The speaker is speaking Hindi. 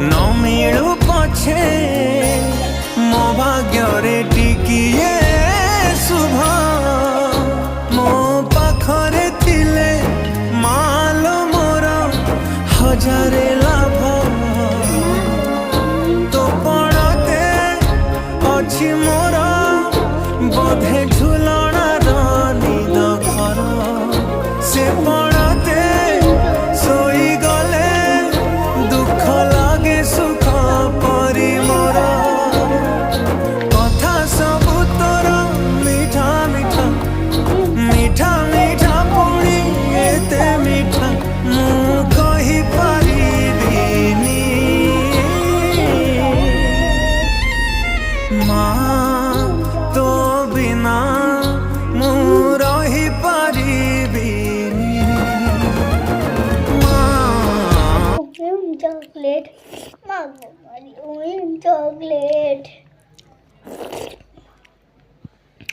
न मिलू पछे मो भाग्य टिकिए शुभ मो पाखरे थिले माल मोर हजारे लाभ तो पड़ते अच्छी मोर बोधे झुलणार निद घर से पड़ते सोई गले दुख लागे सुख परी मोर कथा सबु तोर मीठा मीठा मीठा मीठा पुणी एते मीठा मु कहि परिबिनी माँ तो बिना मु रही परिबिनी chocolate. Mama, chocolate.